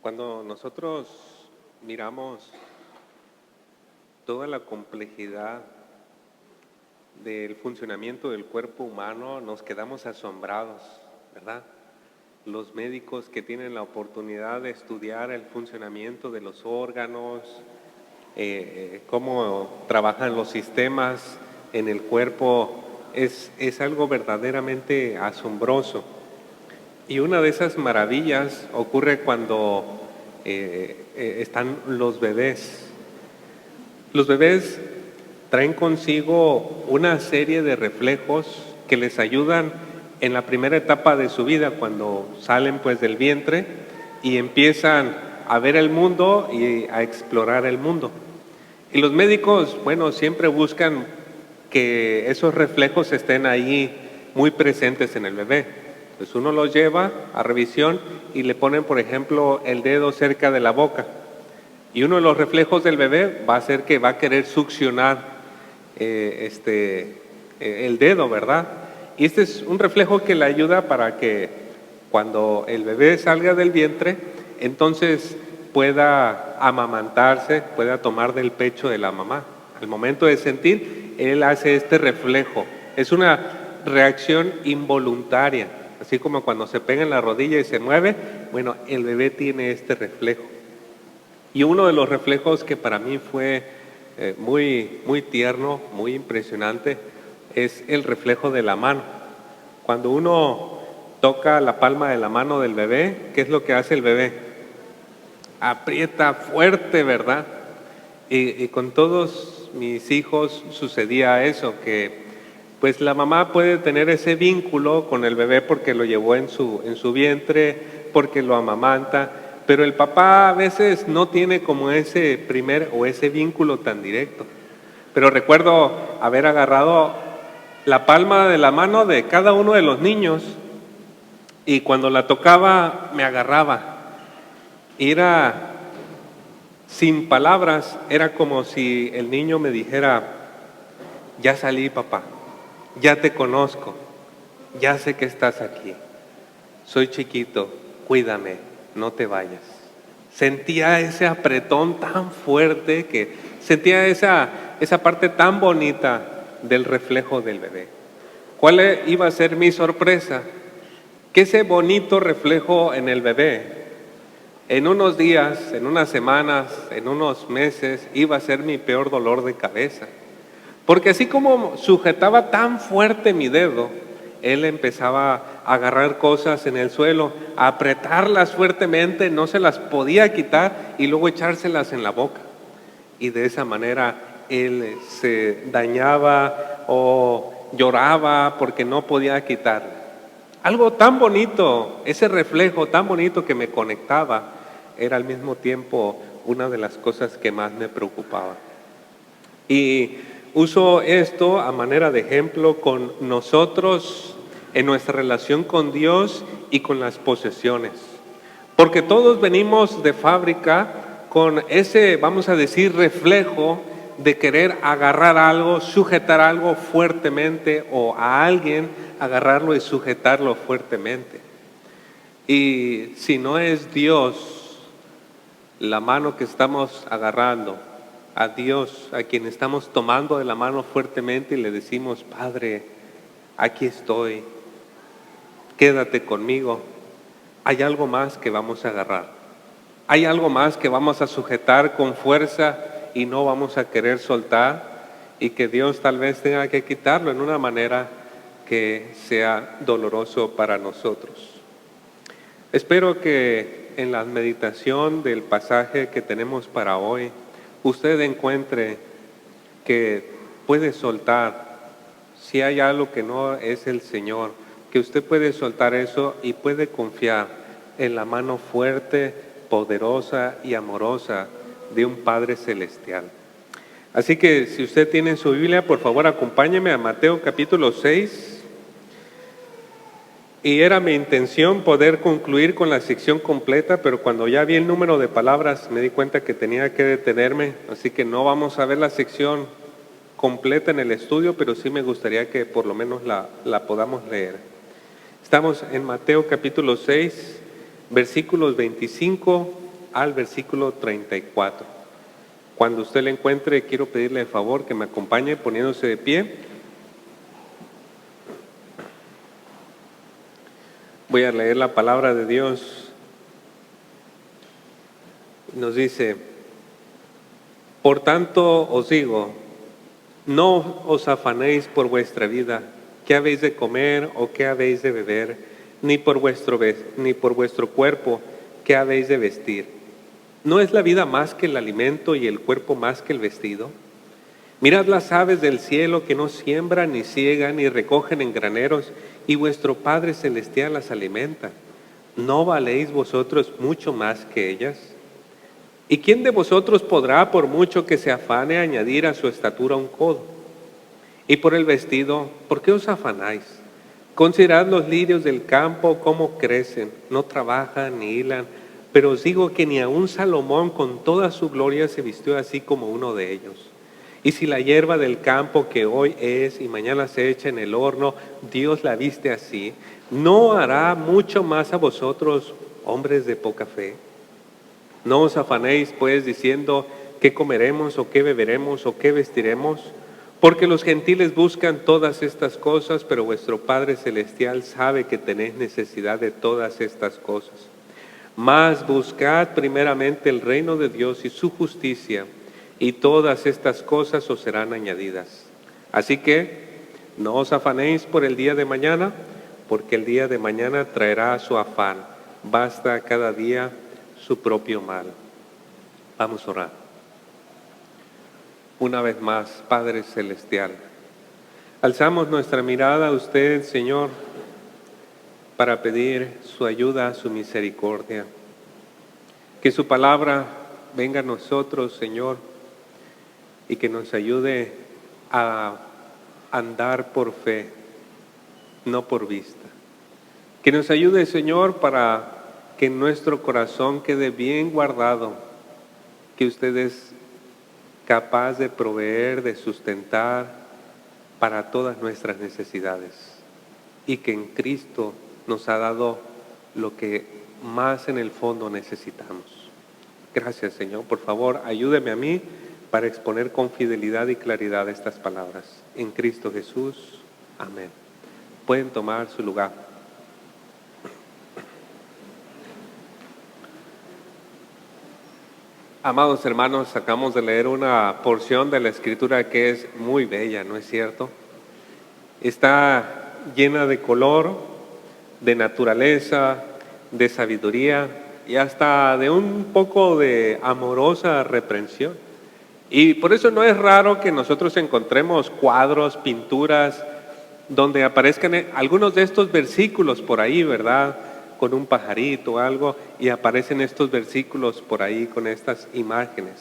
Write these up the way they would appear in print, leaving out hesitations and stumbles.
Cuando nosotros miramos toda la complejidad del funcionamiento del cuerpo humano, nos quedamos asombrados, ¿verdad? Los médicos que tienen la oportunidad de estudiar el funcionamiento de los órganos, cómo trabajan los sistemas en el cuerpo, es algo verdaderamente asombroso. Y una de esas maravillas ocurre cuando están los bebés. Los bebés traen consigo una serie de reflejos que les ayudan en la primera etapa de su vida, cuando salen pues del vientre y empiezan a ver el mundo y a explorar el mundo. Y los médicos, bueno, siempre buscan que esos reflejos estén ahí muy presentes en el bebé. Pues uno los lleva a revisión y le ponen, por ejemplo, el dedo cerca de la boca. Y uno de los reflejos del bebé va a ser que va a querer succionar el dedo, ¿verdad? Y este es un reflejo que le ayuda para que cuando el bebé salga del vientre, entonces pueda amamantarse, pueda tomar del pecho de la mamá. Al momento de sentir, él hace este reflejo. Es una reacción involuntaria. Así como cuando se pega en la rodilla y se mueve, bueno, el bebé tiene este reflejo. Y uno de los reflejos que para mí fue muy tierno, muy impresionante, es el reflejo de la mano. Cuando uno toca la palma de la mano del bebé, ¿qué es lo que hace el bebé? Aprieta fuerte, ¿verdad? Y con todos mis hijos sucedía eso, que pues la mamá puede tener ese vínculo con el bebé porque lo llevó en su vientre, porque lo amamanta, pero el papá a veces no tiene como ese primer o ese vínculo tan directo. Pero recuerdo haber agarrado la palma de la mano de cada uno de los niños y cuando la tocaba me agarraba. Era sin palabras, era como si el niño me dijera: ya salí, papá. Ya te conozco, ya sé que estás aquí, soy chiquito, cuídame, no te vayas. Sentía ese apretón tan fuerte, que sentía esa parte tan bonita del reflejo del bebé. ¿Cuál iba a ser mi sorpresa? Que ese bonito reflejo en el bebé, en unos días, en unas semanas, en unos meses, iba a ser mi peor dolor de cabeza. Porque así como sujetaba tan fuerte mi dedo, él empezaba a agarrar cosas en el suelo, a apretarlas fuertemente, no se las podía quitar y luego echárselas en la boca. Y de esa manera él se dañaba o lloraba porque no podía quitarle. Algo tan bonito, ese reflejo tan bonito que me conectaba, era al mismo tiempo una de las cosas que más me preocupaba. Y uso esto a manera de ejemplo con nosotros en nuestra relación con Dios y con las posesiones. Porque todos venimos de fábrica con ese, vamos a decir, reflejo de querer agarrar algo, sujetar algo fuertemente, o a alguien agarrarlo y sujetarlo fuertemente. Y si no es Dios la mano que estamos agarrando, a Dios, a quien estamos tomando de la mano fuertemente y le decimos: Padre, aquí estoy, quédate conmigo, hay algo más que vamos a agarrar, hay algo más que vamos a sujetar con fuerza y no vamos a querer soltar, y que Dios tal vez tenga que quitarlo en una manera que sea doloroso para nosotros. Espero que en la meditación del pasaje que tenemos para hoy, usted encuentre que puede soltar, si hay algo que no es el Señor, que usted puede soltar eso y puede confiar en la mano fuerte, poderosa y amorosa de un Padre Celestial. Así que si usted tiene su Biblia, por favor acompáñeme a Mateo capítulo 6. Y era mi intención poder concluir con la sección completa, pero cuando ya vi el número de palabras me di cuenta que tenía que detenerme, así que no vamos a ver la sección completa en el estudio, pero sí me gustaría que por lo menos la podamos leer. Estamos en Mateo capítulo 6, versículos 25 al versículo 34. Cuando usted lo encuentre, quiero pedirle de favor que me acompañe poniéndose de pie. Voy a leer la palabra de Dios. Nos dice: por tanto os digo, no os afanéis por vuestra vida, qué habéis de comer o qué habéis de beber, ni por vuestro cuerpo, qué habéis de vestir. ¿No es la vida más que el alimento y el cuerpo más que el vestido? Mirad las aves del cielo, que no siembran, ni siegan, ni recogen en graneros, y vuestro Padre Celestial las alimenta. ¿No valéis vosotros mucho más que ellas? ¿Y quién de vosotros podrá, por mucho que se afane, añadir a su estatura un codo? Y por el vestido, ¿por qué os afanáis? Considerad los lirios del campo, cómo crecen, no trabajan ni hilan, pero os digo que ni aun Salomón con toda su gloria se vistió así como uno de ellos. Y si la hierba del campo, que hoy es y mañana se echa en el horno, Dios la viste así, ¿no hará mucho más a vosotros, hombres de poca fe? No os afanéis pues diciendo qué comeremos o qué beberemos o qué vestiremos, porque los gentiles buscan todas estas cosas, pero vuestro Padre Celestial sabe que tenéis necesidad de todas estas cosas. Mas buscad primeramente el reino de Dios y su justicia, y todas estas cosas os serán añadidas. Así que no os afanéis por el día de mañana, porque el día de mañana traerá su afán. Basta cada día su propio mal. Vamos a orar. Una vez más, Padre Celestial, alzamos nuestra mirada a usted, Señor, para pedir su ayuda, su misericordia. Que su palabra venga a nosotros, Señor, y que nos ayude a andar por fe, no por vista. Que nos ayude, Señor, para que en nuestro corazón quede bien guardado que usted es capaz de proveer, de sustentar para todas nuestras necesidades, y que en Cristo nos ha dado lo que más en el fondo necesitamos. Gracias, Señor. Por favor, ayúdeme a mí para exponer con fidelidad y claridad estas palabras. En Cristo Jesús. Amén. Pueden tomar su lugar. Amados hermanos, acabamos de leer una porción de la Escritura que es muy bella, ¿no es cierto? Está llena de color, de naturaleza, de sabiduría y hasta de un poco de amorosa reprensión. Y por eso no es raro que nosotros encontremos cuadros, pinturas, donde aparezcan algunos de estos versículos por ahí, ¿verdad?, con un pajarito o algo, y aparecen estos versículos por ahí con estas imágenes.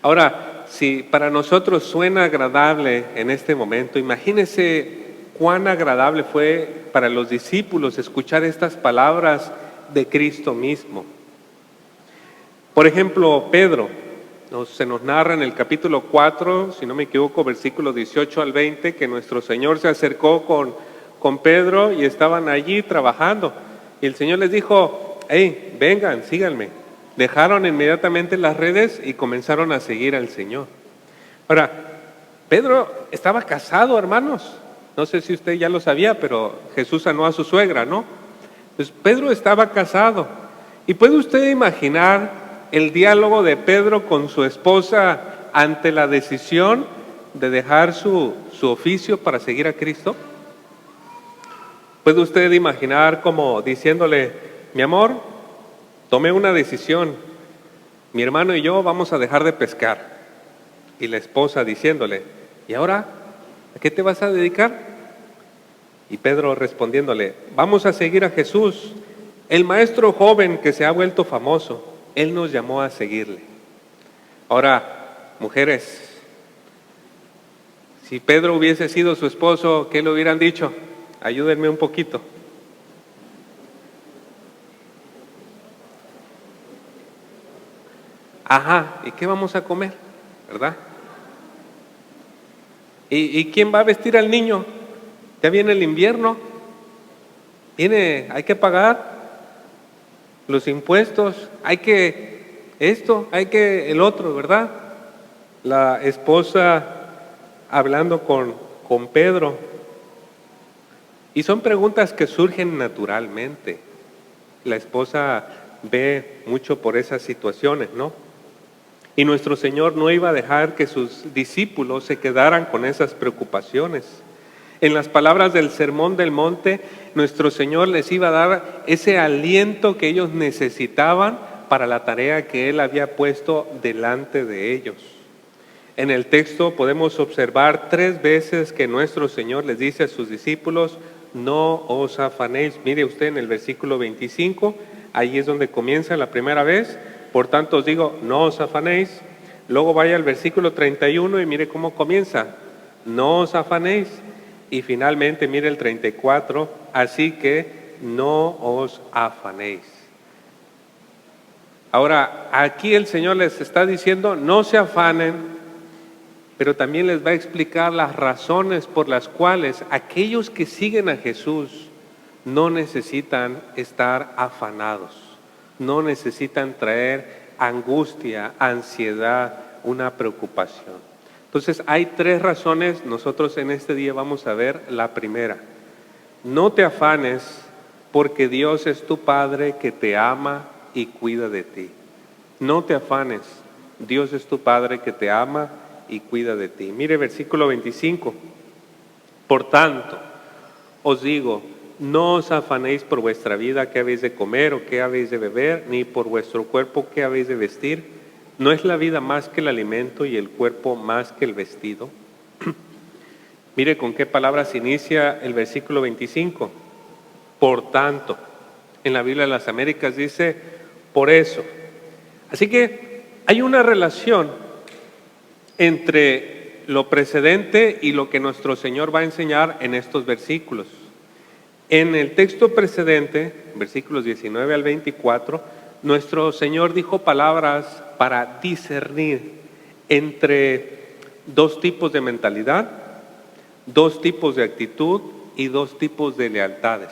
Ahora, si para nosotros suena agradable en este momento, imagínense cuán agradable fue para los discípulos escuchar estas palabras de Cristo mismo. Por ejemplo, Pedro, se nos narra en el capítulo 4, si no me equivoco, versículos 18 al 20, que nuestro Señor se acercó con Pedro y estaban allí trabajando. Y el Señor les dijo: hey, vengan, síganme. Dejaron inmediatamente las redes y comenzaron a seguir al Señor. Ahora, Pedro estaba casado, hermanos. No sé si usted ya lo sabía, pero Jesús sanó a su suegra, ¿no? Entonces, Pedro estaba casado. ¿Y puede usted imaginar el diálogo de Pedro con su esposa ante la decisión de dejar su oficio para seguir a Cristo? ¿Puede usted imaginar como diciéndole: mi amor, tomé una decisión, mi hermano y yo vamos a dejar de pescar? Y la esposa diciéndole: ¿y ahora a qué te vas a dedicar? Y Pedro respondiéndole: vamos a seguir a Jesús, el maestro joven que se ha vuelto famoso. Él nos llamó a seguirle. Ahora, mujeres, si Pedro hubiese sido su esposo, ¿qué le hubieran dicho? Ayúdenme un poquito. Ajá, ¿y qué vamos a comer? ¿Verdad? ¿Y quién va a vestir al niño? Ya viene el invierno. Hay que pagar. los impuestos, hay que esto, hay que el otro, ¿verdad? La esposa hablando con Pedro. Y son preguntas que surgen naturalmente. La esposa ve mucho por esas situaciones, ¿no? Y nuestro Señor no iba a dejar que sus discípulos se quedaran con esas preocupaciones. En las palabras del Sermón del Monte, nuestro Señor les iba a dar ese aliento que ellos necesitaban para la tarea que Él había puesto delante de ellos. En el texto podemos observar 3 veces que nuestro Señor les dice a sus discípulos: no os afanéis. Mire usted en el versículo 25, ahí es donde comienza la primera vez. Por tanto os digo, no os afanéis. Luego vaya al versículo 31 y mire cómo comienza: no os afanéis. Y finalmente mire el 34, así que no os afanéis. Ahora, aquí el Señor les está diciendo, no se afanen, pero también les va a explicar las razones por las cuales aquellos que siguen a Jesús no necesitan estar afanados, no necesitan traer angustia, ansiedad, una preocupación. Entonces hay 3 razones, nosotros en este día vamos a ver la primera. No te afanes porque Dios es tu Padre que te ama y cuida de ti. No te afanes, Dios es tu Padre que te ama y cuida de ti. Mire versículo 25. Por tanto, os digo, no os afanéis por vuestra vida, qué habéis de comer o qué habéis de beber, ni por vuestro cuerpo, qué habéis de vestir. ¿No es la vida más que el alimento y el cuerpo más que el vestido? Mire con qué palabras inicia el versículo 25. Por tanto, en la Biblia de las Américas dice, por eso. Así que hay una relación entre lo precedente y lo que nuestro Señor va a enseñar en estos versículos. En el texto precedente, versículos 19 al 24, nuestro Señor dijo palabras para discernir entre 2 tipos de mentalidad, 2 tipos de actitud y 2 tipos de lealtades.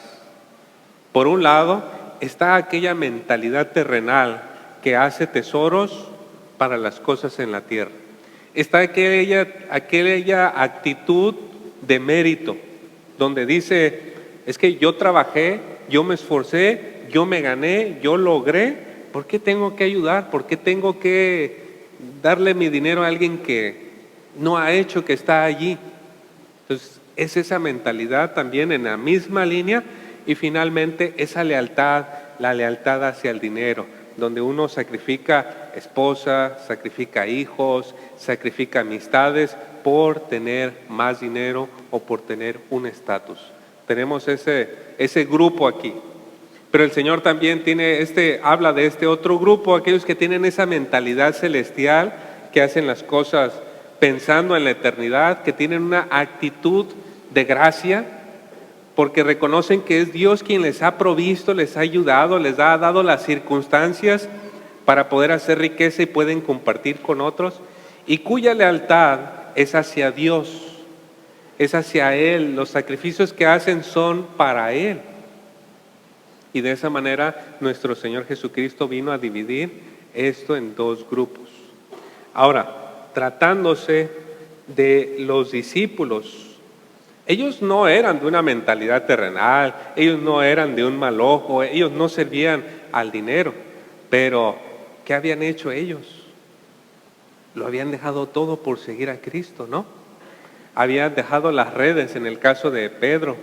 Por un lado, está aquella mentalidad terrenal que hace tesoros para las cosas en la tierra. Está aquella actitud de mérito, donde dice, es que yo trabajé, yo me esforcé, yo me gané, yo logré, ¿por qué tengo que ayudar? ¿Por qué tengo que darle mi dinero a alguien que no ha hecho, que está allí? Entonces, es esa mentalidad también en la misma línea. Y finalmente, esa lealtad, la lealtad hacia el dinero, donde uno sacrifica esposa, sacrifica hijos, sacrifica amistades por tener más dinero o por tener un estatus. Tenemos ese grupo aquí. Pero el Señor también habla de este otro grupo, aquellos que tienen esa mentalidad celestial, que hacen las cosas pensando en la eternidad, que tienen una actitud de gracia, porque reconocen que es Dios quien les ha provisto, les ha ayudado, les ha dado las circunstancias para poder hacer riqueza y pueden compartir con otros, y cuya lealtad es hacia Dios, es hacia Él. Los sacrificios que hacen son para Él. Y de esa manera nuestro Señor Jesucristo vino a dividir esto en 2 grupos. Ahora, tratándose de los discípulos, ellos no eran de una mentalidad terrenal, ellos no eran de un mal ojo, ellos no servían al dinero, pero ¿qué habían hecho ellos? Lo habían dejado todo por seguir a Cristo, ¿no? Habían dejado las redes, en el caso de Pedro,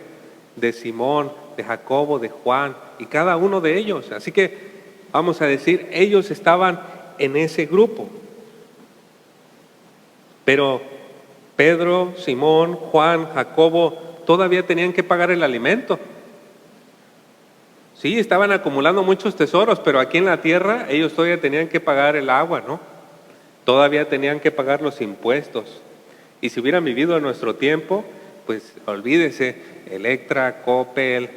de Simón, de Jacobo, de Juan, y cada uno de ellos. Así que vamos a decir, ellos estaban en ese grupo. Pero Pedro, Simón, Juan, Jacobo, todavía tenían que pagar el alimento. Sí, estaban acumulando muchos tesoros, pero aquí en la tierra ellos todavía tenían que pagar el agua, ¿no? Todavía tenían que pagar los impuestos. Y si hubieran vivido en nuestro tiempo, pues olvídese, Electra, Coppel,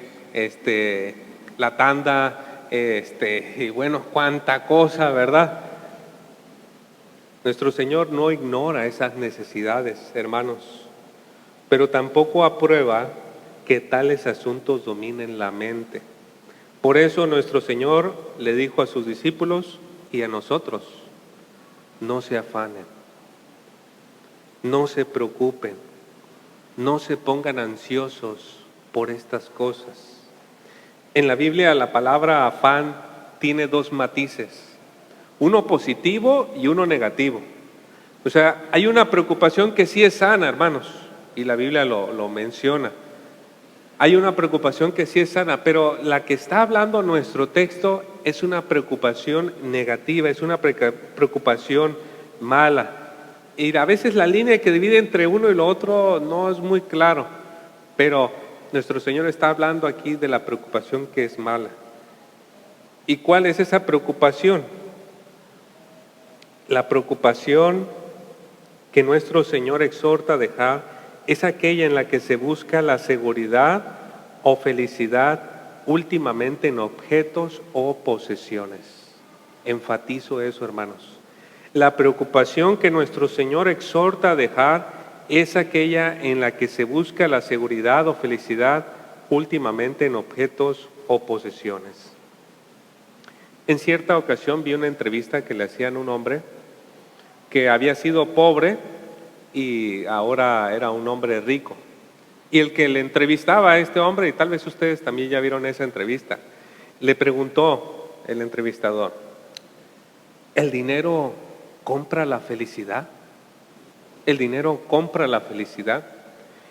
la tanda, y bueno, cuánta cosa, ¿verdad? Nuestro Señor no ignora esas necesidades, hermanos, pero tampoco aprueba que tales asuntos dominen la mente. Por eso nuestro Señor le dijo a sus discípulos y a nosotros: no se afanen, no se preocupen, no se pongan ansiosos por estas cosas. En la Biblia la palabra afán tiene dos matices, uno positivo y uno negativo. O sea, hay una preocupación que sí es sana, hermanos, y la Biblia lo menciona. Hay una preocupación que sí es sana, pero la que está hablando nuestro texto es una preocupación negativa, es una preocupación mala. Y a veces la línea que divide entre uno y lo otro no es muy claro, pero nuestro Señor está hablando aquí de la preocupación que es mala. ¿Y cuál es esa preocupación? La preocupación que nuestro Señor exhorta a dejar es aquella en la que se busca la seguridad o felicidad últimamente en objetos o posesiones. Enfatizo eso, hermanos. La preocupación que nuestro Señor exhorta a dejar es aquella en la que se busca la seguridad o felicidad últimamente en objetos o posesiones. En cierta ocasión vi una entrevista que le hacían a un hombre que había sido pobre y ahora era un hombre rico. Y el que le entrevistaba a este hombre, y tal vez ustedes también ya vieron esa entrevista, le preguntó el entrevistador: ¿el dinero compra la felicidad? ¿El dinero compra la felicidad?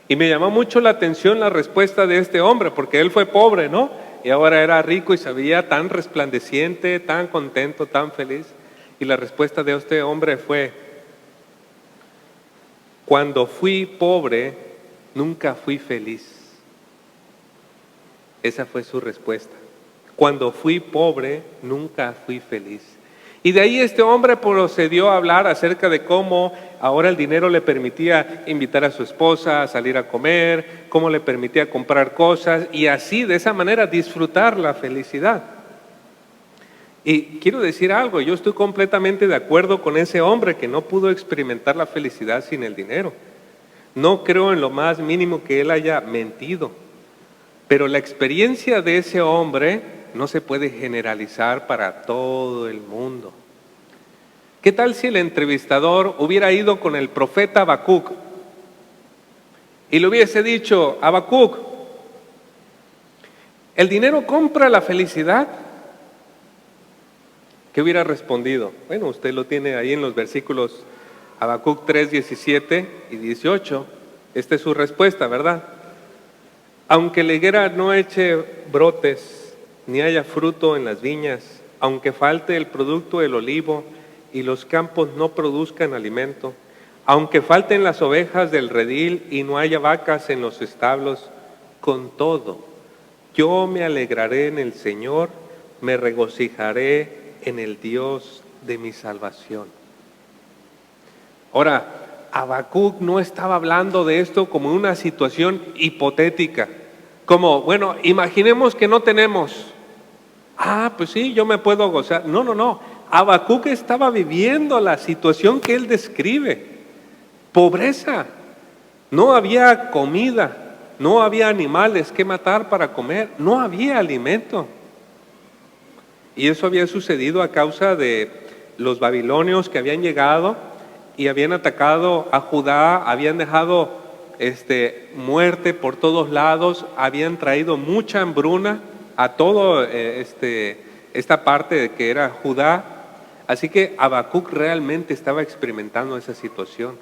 Y me llamó mucho la atención la respuesta de este hombre, porque él fue pobre, ¿no? Y ahora era rico y se veía tan resplandeciente, tan contento, tan feliz. Y la respuesta de este hombre fue: cuando fui pobre, nunca fui feliz. Esa fue su respuesta. Cuando fui pobre, nunca fui feliz. Y de ahí este hombre procedió a hablar acerca de cómo ahora el dinero le permitía invitar a su esposa a salir a comer, cómo le permitía comprar cosas y así, de esa manera, disfrutar la felicidad. Y quiero decir algo, yo estoy completamente de acuerdo con ese hombre que no pudo experimentar la felicidad sin el dinero. No creo en lo más mínimo que él haya mentido, pero la experiencia de ese hombre no se puede generalizar para todo el mundo. ¿Qué tal si el entrevistador hubiera ido con el profeta Habacuc y le hubiese dicho: Habacuc, ¿el dinero compra la felicidad? ¿Qué hubiera respondido? Bueno, usted lo tiene ahí en los versículos Habacuc 3, 17 y 18. Esta es su respuesta, ¿verdad? Aunque la higuera no eche brotes, ni haya fruto en las viñas, aunque falte el producto del olivo y los campos no produzcan alimento, aunque falten las ovejas del redil y no haya vacas en los establos, con todo, yo me alegraré en el Señor, me regocijaré en el Dios de mi salvación. Ahora, Habacuc no estaba hablando de esto como una situación hipotética, como, bueno, imaginemos que no tenemos. Pues sí, yo me puedo gozar. No. Habacuc estaba viviendo la situación que él describe. Pobreza. No había comida, no había animales que matar para comer, no había alimento. Y eso había sucedido a causa de los babilonios que habían llegado y habían atacado a Judá, habían dejado muerte por todos lados, habían traído mucha hambruna a todo esta parte que era Judá. Así que Habacuc realmente estaba experimentando esa situación.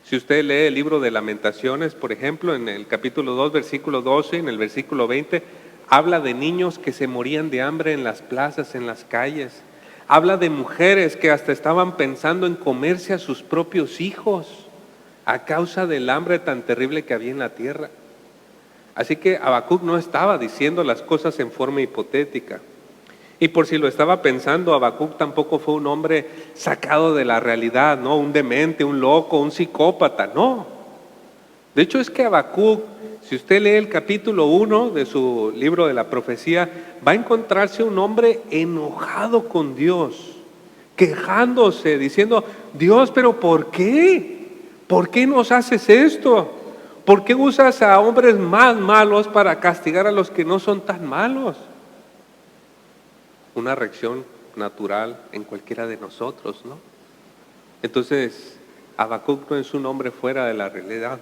Si usted lee el libro de Lamentaciones, por ejemplo, en el capítulo 2, versículo 12, en el versículo 20, habla de niños que se morían de hambre en las plazas, en las calles. Habla de mujeres que hasta estaban pensando en comerse a sus propios hijos a causa del hambre tan terrible que había en la tierra. Así que Habacuc no estaba diciendo las cosas en forma hipotética. Y por si lo estaba pensando, Habacuc tampoco fue un hombre sacado de la realidad, ¿no? Un demente, un loco, un psicópata, no. De hecho es que Habacuc, si usted lee el capítulo 1 de su libro de la profecía, va a encontrarse un hombre enojado con Dios, quejándose, diciendo: Dios, pero ¿por qué? ¿Por qué nos haces esto? ¿Por qué usas a hombres más malos para castigar a los que no son tan malos? una reacción natural en cualquiera de nosotros, ¿no? Entonces, Habacuc no es un hombre fuera de la realidad.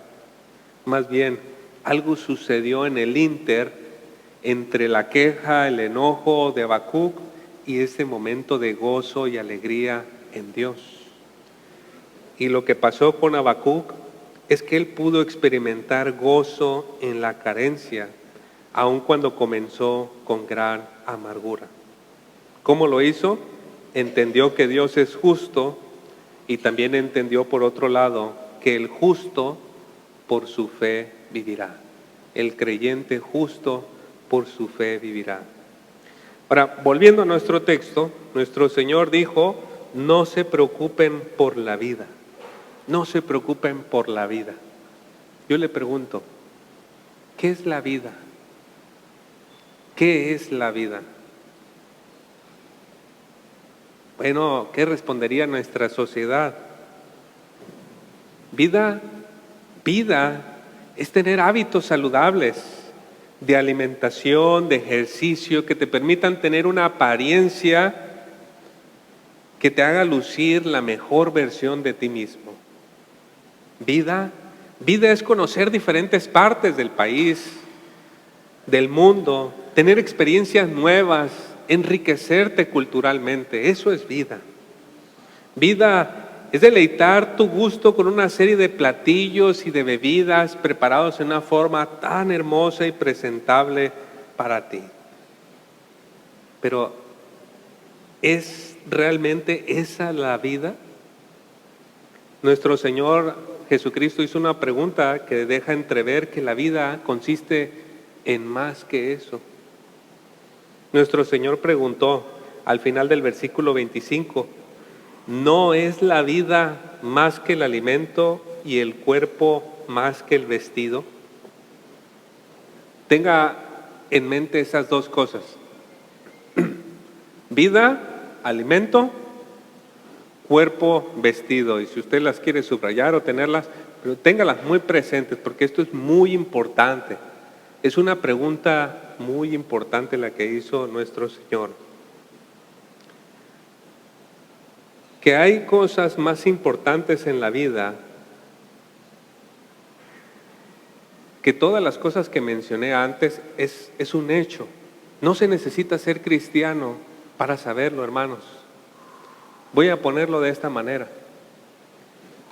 Más bien, algo sucedió en el ínter entre la queja, el enojo de Habacuc y ese momento de gozo y alegría en Dios. Y lo que pasó con Habacuc es que él pudo experimentar gozo en la carencia, aun cuando comenzó con gran amargura. ¿Cómo lo hizo? Entendió que Dios es justo y también entendió por otro lado que el justo por su fe vivirá. El creyente justo por su fe vivirá. Ahora, volviendo a nuestro texto, nuestro Señor dijo, no se preocupen por la vida. No se preocupen por la vida. Yo le pregunto, ¿qué es la vida? ¿Qué es la vida? Bueno, ¿qué respondería nuestra sociedad? Vida es tener hábitos saludables de alimentación, de ejercicio, que te permitan tener una apariencia que te haga lucir la mejor versión de ti mismo. Vida es conocer diferentes partes del país, del mundo, tener experiencias nuevas, enriquecerte culturalmente. Eso es vida. Vida es deleitar tu gusto con una serie de platillos y de bebidas preparados en una forma tan hermosa y presentable para ti. Pero, ¿es realmente esa la vida? Nuestro Señor Jesucristo hizo una pregunta que deja entrever que la vida consiste en más que eso. Nuestro Señor preguntó al final del versículo 25, ¿no es la vida más que el alimento y el cuerpo más que el vestido? Tenga en mente esas dos cosas. Vida, alimento, cuerpo, vestido. Y si usted las quiere subrayar o tenerlas, pero téngalas muy presentes porque esto es muy importante. Es una pregunta muy importante la que hizo nuestro Señor. Que hay cosas más importantes en la vida que todas las cosas que mencioné antes, es un hecho. No se necesita ser cristiano para saberlo, hermanos. Voy a ponerlo de esta manera.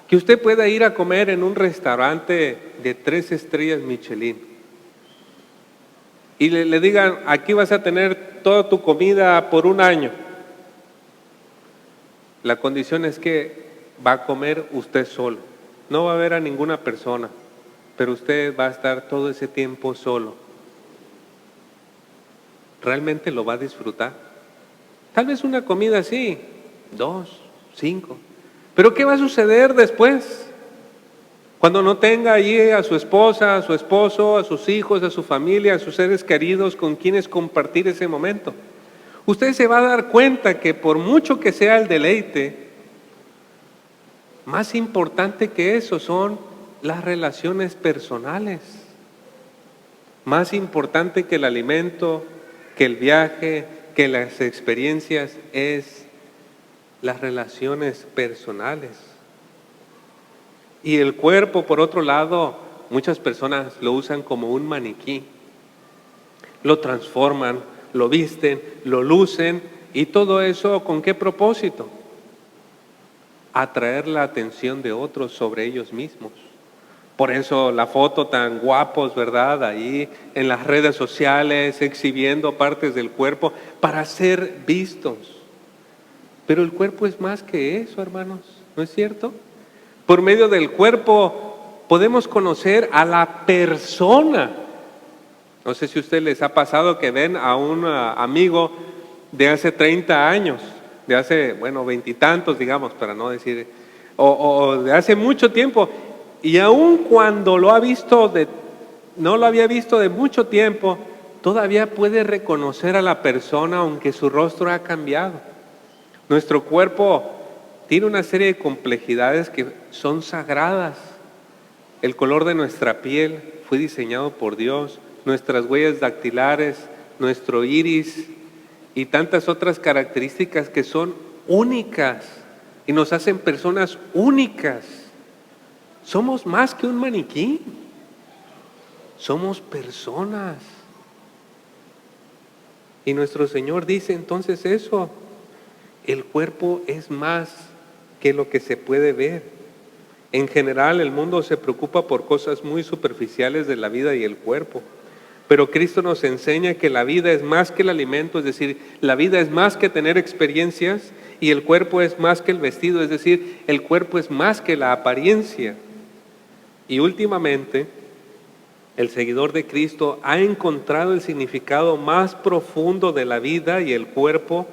Que usted pueda ir a comer en un restaurante de 3 estrellas Michelin y le digan, aquí vas a tener toda tu comida por un año. La condición es que va a comer usted solo. No va a ver a ninguna persona, pero usted va a estar todo ese tiempo solo. ¿Realmente lo va a disfrutar? Tal vez una comida así, 2, 5. Pero ¿qué va a suceder después? Cuando no tenga allí a su esposa, a su esposo, a sus hijos, a su familia, a sus seres queridos con quienes compartir ese momento. Usted se va a dar cuenta que por mucho que sea el deleite, más importante que eso son las relaciones personales. Más importante que el alimento, que el viaje, que las experiencias es las relaciones personales. Y el cuerpo, por otro lado, muchas personas lo usan como un maniquí. Lo transforman, lo visten, lo lucen, y todo eso, ¿con qué propósito? Atraer la atención de otros sobre ellos mismos. Por eso la foto tan guapos, ¿verdad? Ahí en las redes sociales, exhibiendo partes del cuerpo para ser vistos. Pero el cuerpo es más que eso, hermanos, ¿no es cierto? Por medio del cuerpo podemos conocer a la persona. No sé si a ustedes les ha pasado que ven a un amigo de hace 30 años, de hace, bueno, 20 y tantos, digamos, para no decir, o de hace mucho tiempo, y aun cuando no lo había visto de mucho tiempo, todavía puede reconocer a la persona aunque su rostro ha cambiado. Nuestro cuerpo tiene una serie de complejidades que son sagradas. El color de nuestra piel fue diseñado por Dios, nuestras huellas dactilares, nuestro iris, y tantas otras características que son únicas y nos hacen personas únicas. Somos más que un maniquí, somos personas. Y nuestro Señor dice entonces eso, el cuerpo es más que lo que se puede ver. En general, el mundo se preocupa por cosas muy superficiales de la vida y el cuerpo. Pero Cristo nos enseña que la vida es más que el alimento, es decir, la vida es más que tener experiencias, y el cuerpo es más que el vestido, es decir, el cuerpo es más que la apariencia. Y últimamente, el seguidor de Cristo ha encontrado el significado más profundo de la vida y el cuerpo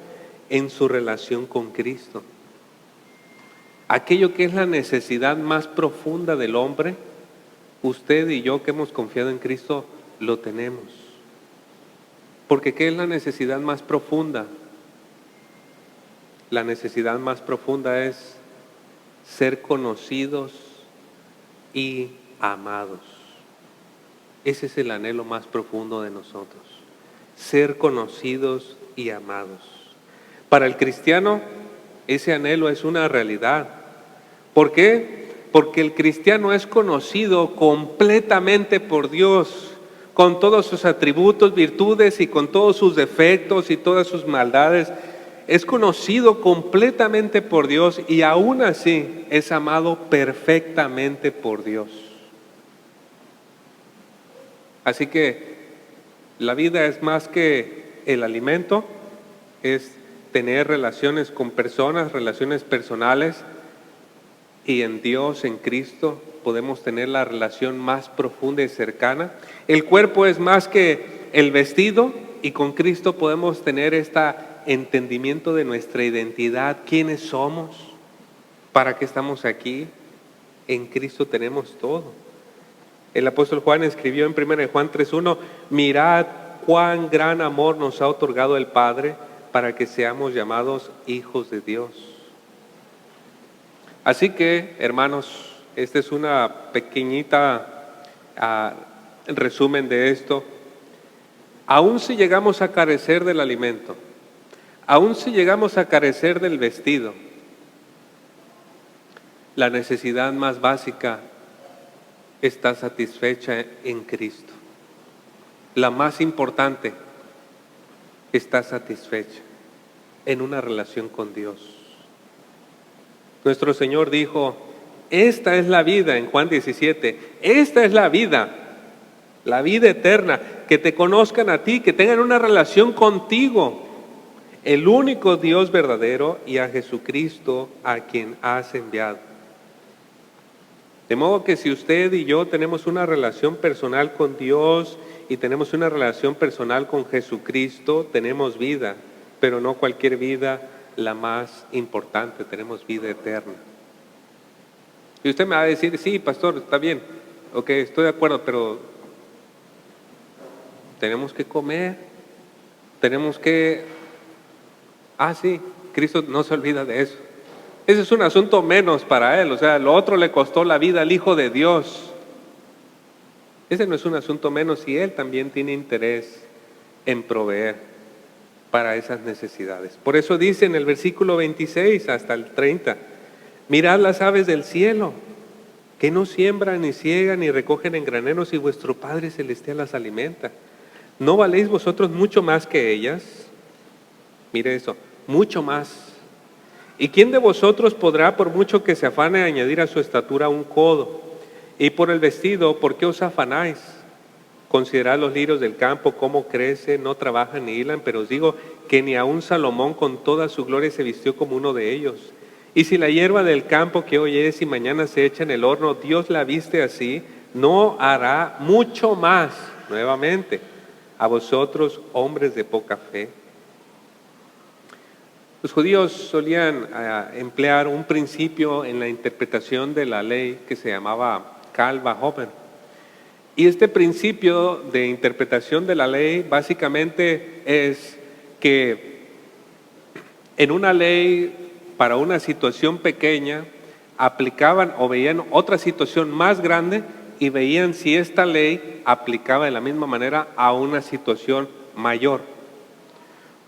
en su relación con Cristo. Aquello que es la necesidad más profunda del hombre, usted y yo que hemos confiado en Cristo, lo tenemos. Porque ¿qué es la necesidad más profunda? La necesidad más profunda es ser conocidos y amados. Ese es el anhelo más profundo de nosotros, ser conocidos y amados. Para el cristiano, ese anhelo es una realidad. ¿Por qué? Porque el cristiano es conocido completamente por Dios, con todos sus atributos, virtudes y con todos sus defectos y todas sus maldades. Es conocido completamente por Dios y aún así es amado perfectamente por Dios. Así que la vida es más que el alimento, es tener relaciones con personas, relaciones personales, y en Dios, en Cristo, podemos tener la relación más profunda y cercana. El cuerpo es más que el vestido, y con Cristo podemos tener este entendimiento de nuestra identidad, quiénes somos, para qué estamos aquí. En Cristo tenemos todo. El apóstol Juan escribió en 1 Juan 3:1, mirad cuán gran amor nos ha otorgado el Padre para que seamos llamados hijos de Dios. Así que, hermanos, esta es una pequeñita resumen de esto. Aún si llegamos a carecer del alimento, aún si llegamos a carecer del vestido, la necesidad más básica está satisfecha en Cristo. La más importante está satisfecha en una relación con Dios. Nuestro Señor dijo, esta es la vida, en Juan 17, esta es la vida eterna, que te conozcan a ti, que tengan una relación contigo, el único Dios verdadero, y a Jesucristo a quien has enviado. De modo que si usted y yo tenemos una relación personal con Dios y tenemos una relación personal con Jesucristo, tenemos vida, pero no cualquier vida, la más importante, tenemos vida eterna. Y usted me va a decir, sí, pastor, está bien, ok, estoy de acuerdo, pero tenemos que comer, tenemos que... sí, Cristo no se olvida de eso. Ese es un asunto menos para Él, o sea, lo otro le costó la vida al Hijo de Dios. Ese no es un asunto menos y Él también tiene interés en proveer para esas necesidades. Por eso dice en el versículo 26 hasta el 30, mirad las aves del cielo, que no siembran, ni ciegan, ni recogen en graneros, y vuestro Padre Celestial las alimenta. ¿No valéis vosotros mucho más que ellas? Mire eso, mucho más. ¿Y quién de vosotros podrá, por mucho que se afane, añadir a su estatura un codo? Y por el vestido, ¿por qué os afanáis? Considerad los lirios del campo, cómo crecen, no trabajan ni hilan, pero os digo que ni aun Salomón con toda su gloria se vistió como uno de ellos. Y si la hierba del campo que hoy es y mañana se echa en el horno, Dios la viste así, ¿no hará mucho más, nuevamente, a vosotros, hombres de poca fe? Los judíos solían emplear un principio en la interpretación de la ley que se llamaba Kal Vachomer. Y este principio de interpretación de la ley básicamente es que en una ley para una situación pequeña aplicaban o veían otra situación más grande y veían si esta ley aplicaba de la misma manera a una situación mayor.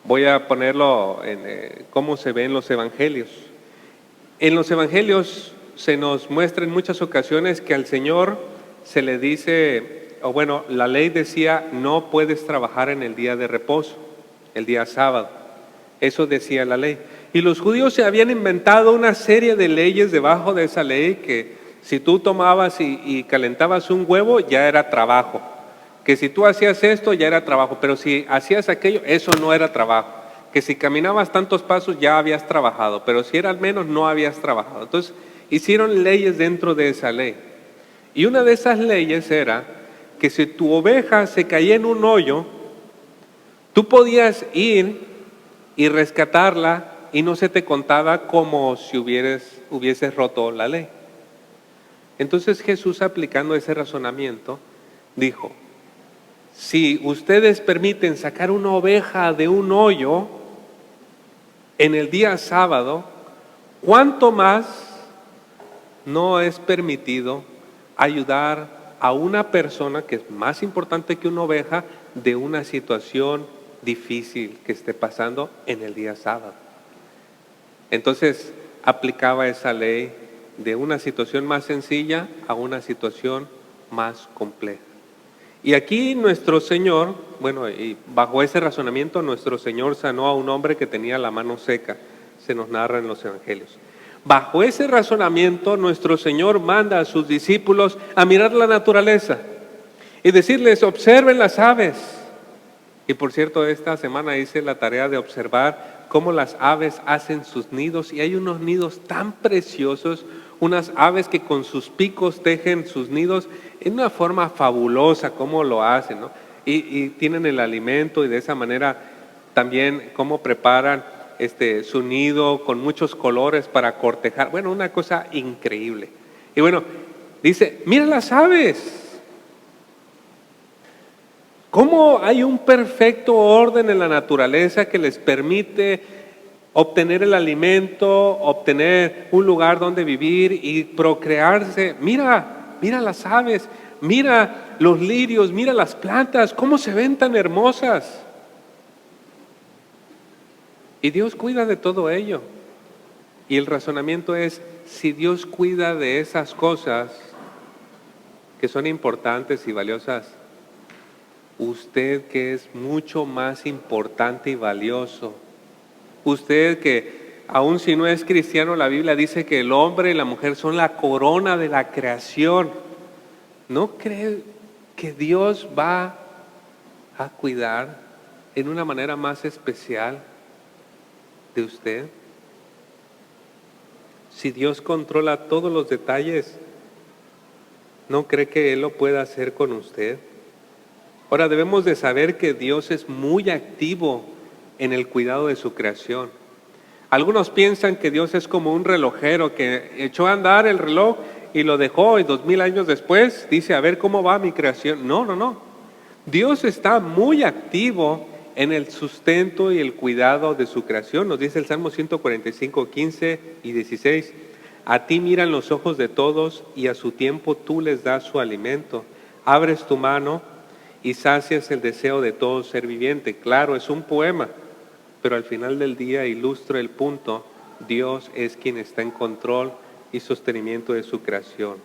Voy a ponerlo en cómo se ve en los evangelios. En los evangelios se nos muestra en muchas ocasiones que al Señor se le dice, o bueno, la ley decía, no puedes trabajar en el día de reposo, el día sábado. Eso decía la ley. Y los judíos se habían inventado una serie de leyes debajo de esa ley que si tú tomabas y calentabas un huevo, ya era trabajo. Que si tú hacías esto, ya era trabajo. Pero si hacías aquello, eso no era trabajo. Que si caminabas tantos pasos, ya habías trabajado. Pero si era al menos, no habías trabajado. Entonces, hicieron leyes dentro de esa ley. Y una de esas leyes era que si tu oveja se caía en un hoyo, tú podías ir y rescatarla y no se te contaba como si hubieses roto la ley. Entonces Jesús, aplicando ese razonamiento, dijo, si ustedes permiten sacar una oveja de un hoyo en el día sábado, ¿cuánto más no es permitido ayudar a una persona que es más importante que una oveja de una situación difícil que esté pasando en el día sábado? Entonces aplicaba esa ley de una situación más sencilla a una situación más compleja. Y aquí nuestro Señor, bueno, y bajo ese razonamiento nuestro Señor sanó a un hombre que tenía la mano seca, se nos narra en los evangelios. Bajo ese razonamiento nuestro Señor manda a sus discípulos a mirar la naturaleza y decirles, observen las aves. Y por cierto, esta semana hice la tarea de observar cómo las aves hacen sus nidos, y hay unos nidos tan preciosos, unas aves que con sus picos tejen sus nidos en una forma fabulosa, cómo lo hacen, ¿no? Y tienen el alimento, y de esa manera también cómo preparan su nido con muchos colores para cortejar. Bueno, una cosa increíble. Y bueno, dice, mira las aves. ¿Cómo hay un perfecto orden en la naturaleza que les permite obtener el alimento, obtener un lugar donde vivir y procrearse? Mira las aves, mira los lirios, mira las plantas, cómo se ven tan hermosas. Y Dios cuida de todo ello. Y el razonamiento es, si Dios cuida de esas cosas que son importantes y valiosas, usted que es mucho más importante y valioso, usted que aun si no es cristiano, la Biblia dice que el hombre y la mujer son la corona de la creación, ¿no cree que Dios va a cuidar en una manera más especial de usted? Si Dios controla todos los detalles, ¿no cree que Él lo pueda hacer con usted? Ahora debemos de saber que Dios es muy activo en el cuidado de su creación. Algunos piensan que Dios es como un relojero que echó a andar el reloj y lo dejó, y 2000 años después dice, a ver cómo va mi creación. No. Dios está muy activo en el sustento y el cuidado de su creación. Nos dice el Salmo 145, 15 y 16. A ti miran los ojos de todos y a su tiempo tú les das su alimento. Abres tu mano y sacias el deseo de todo ser viviente. Claro, es un poema, pero al final del día ilustra el punto. Dios es quien está en control y sostenimiento de su creación.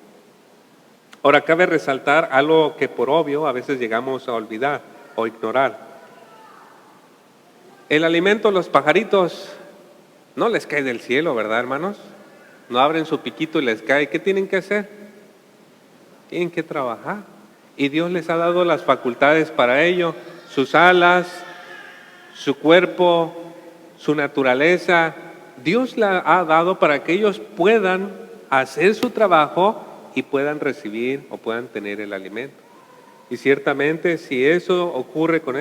Ahora, cabe resaltar algo que por obvio a veces llegamos a olvidar o ignorar. El alimento a los pajaritos no les cae del cielo, ¿verdad, hermanos? No abren su piquito y les cae. ¿Qué tienen que hacer? Tienen que trabajar. Y Dios les ha dado las facultades para ello, sus alas, su cuerpo, su naturaleza. Dios la ha dado para que ellos puedan hacer su trabajo y puedan recibir o puedan tener el alimento. Y ciertamente si eso ocurre con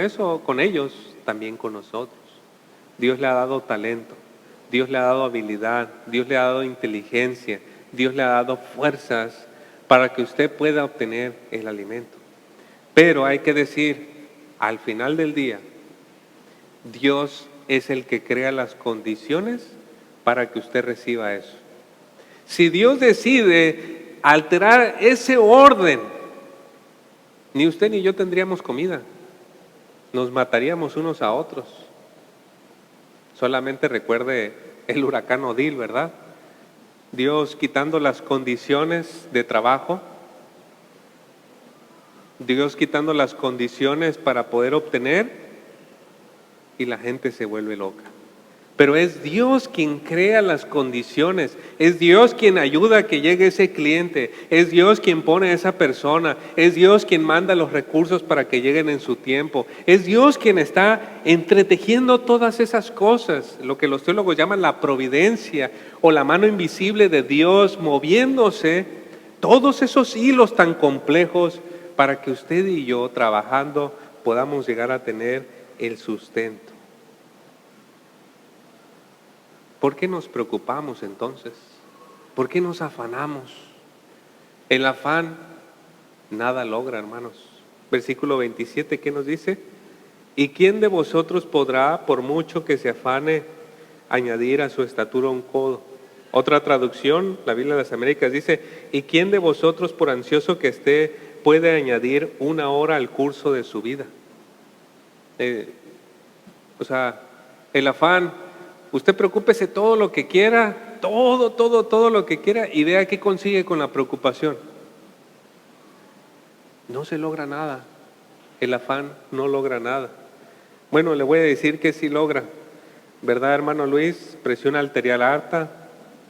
ellos, también con nosotros. Dios le ha dado talento, Dios le ha dado habilidad, Dios le ha dado inteligencia, Dios le ha dado fuerzas para que usted pueda obtener el alimento. Pero hay que decir, al final del día, Dios es el que crea las condiciones para que usted reciba eso. Si Dios decide alterar ese orden, ni usted ni yo tendríamos comida, nos mataríamos unos a otros. Solamente recuerde el huracán Odil, ¿verdad? Dios quitando las condiciones de trabajo, Dios quitando las condiciones para poder obtener, y la gente se vuelve loca. Pero es Dios quien crea las condiciones, es Dios quien ayuda a que llegue ese cliente, es Dios quien pone a esa persona, es Dios quien manda los recursos para que lleguen en su tiempo, es Dios quien está entretejiendo todas esas cosas, lo que los teólogos llaman la providencia o la mano invisible de Dios moviéndose, todos esos hilos tan complejos para que usted y yo trabajando podamos llegar a tener el sustento. ¿Por qué nos preocupamos entonces? ¿Por qué nos afanamos? El afán nada logra, hermanos. Versículo 27, ¿qué nos dice? ¿Y quién de vosotros podrá, por mucho que se afane, añadir a su estatura un codo? Otra traducción, la Biblia de las Américas, dice: ¿y quién de vosotros, por ansioso que esté, puede añadir una hora al curso de su vida? El afán, usted preocúpese todo lo que quiera, todo lo que quiera, y vea qué consigue con la preocupación. No se logra nada. El afán no logra nada. Bueno, le voy a decir que sí logra, ¿verdad, hermano Luis? Presión arterial alta,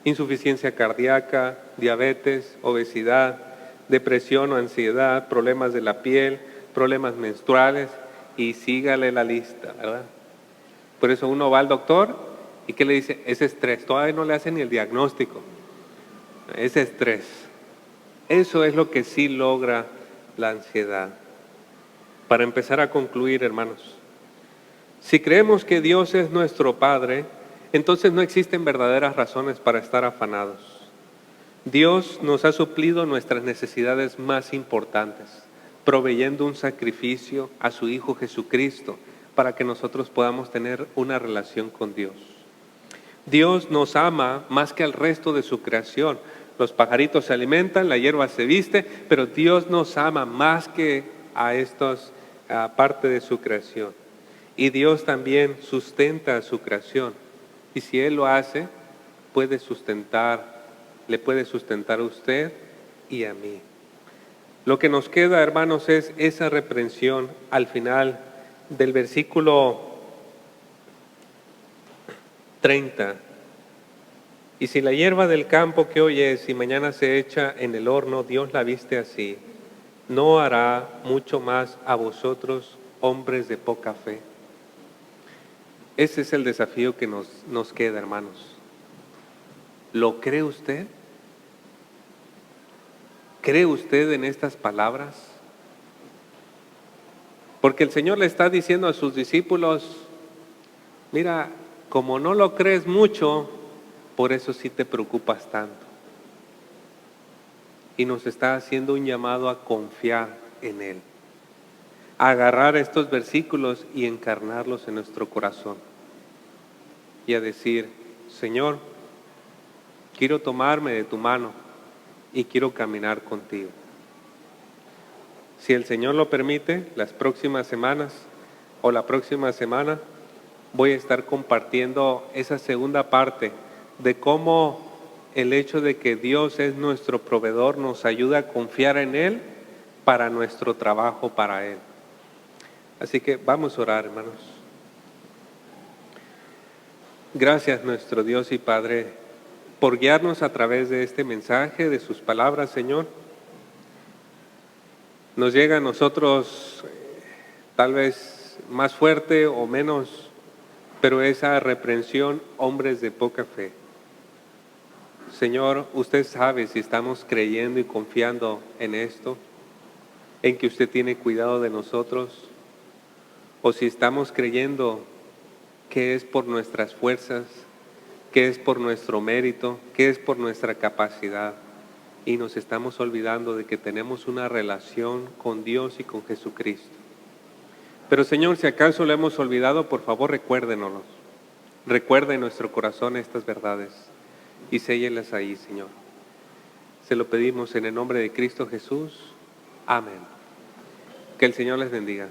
insuficiencia cardíaca, diabetes, obesidad, depresión o ansiedad, problemas de la piel, problemas menstruales, y sígale la lista, ¿verdad? Por eso uno va al doctor y ¿qué le dice? Es estrés. Todavía no le hacen ni el diagnóstico. Es estrés. Eso es lo que sí logra la ansiedad. Para empezar a concluir, hermanos, si creemos que Dios es nuestro Padre, entonces no existen verdaderas razones para estar afanados. Dios nos ha suplido nuestras necesidades más importantes, proveyendo un sacrificio a su Hijo Jesucristo para que nosotros podamos tener una relación con Dios. Dios nos ama más que al resto de su creación. Los pajaritos se alimentan, la hierba se viste, pero Dios nos ama más que a estos parte de su creación. Y Dios también sustenta a su creación. Y si Él lo hace, le puede sustentar a usted y a mí. Lo que nos queda, hermanos, es esa reprensión al final del versículo 30. Y si la hierba del campo que hoy es y mañana se echa en el horno, Dios la viste así, ¿no hará mucho más a vosotros, hombres de poca fe? Ese es el desafío que nos queda, hermanos. ¿Lo cree usted? ¿Cree usted en estas palabras? Porque el Señor le está diciendo a sus discípulos: mira, como no lo crees mucho, por eso sí te preocupas tanto. Y nos está haciendo un llamado a confiar en Él, a agarrar estos versículos y encarnarlos en nuestro corazón. Y a decir: Señor, quiero tomarme de tu mano y quiero caminar contigo. Si el Señor lo permite, las próximas semanas o la próxima semana voy a estar compartiendo esa segunda parte de cómo el hecho de que Dios es nuestro proveedor nos ayuda a confiar en Él para nuestro trabajo para Él. Así que vamos a orar, hermanos. Gracias, nuestro Dios y Padre, por guiarnos a través de este mensaje, de sus palabras, Señor. Nos llega a nosotros tal vez más fuerte o menos, pero esa reprensión, hombres de poca fe. Señor, usted sabe si estamos creyendo y confiando en esto, en que usted tiene cuidado de nosotros, o si estamos creyendo que es por nuestras fuerzas, que es por nuestro mérito, que es por nuestra capacidad, y nos estamos olvidando de que tenemos una relación con Dios y con Jesucristo. Pero Señor, si acaso lo hemos olvidado, por favor recuérdenoslo. Recuerda en nuestro corazón estas verdades y séllelas ahí, Señor. Se lo pedimos en el nombre de Cristo Jesús. Amén. Que el Señor les bendiga.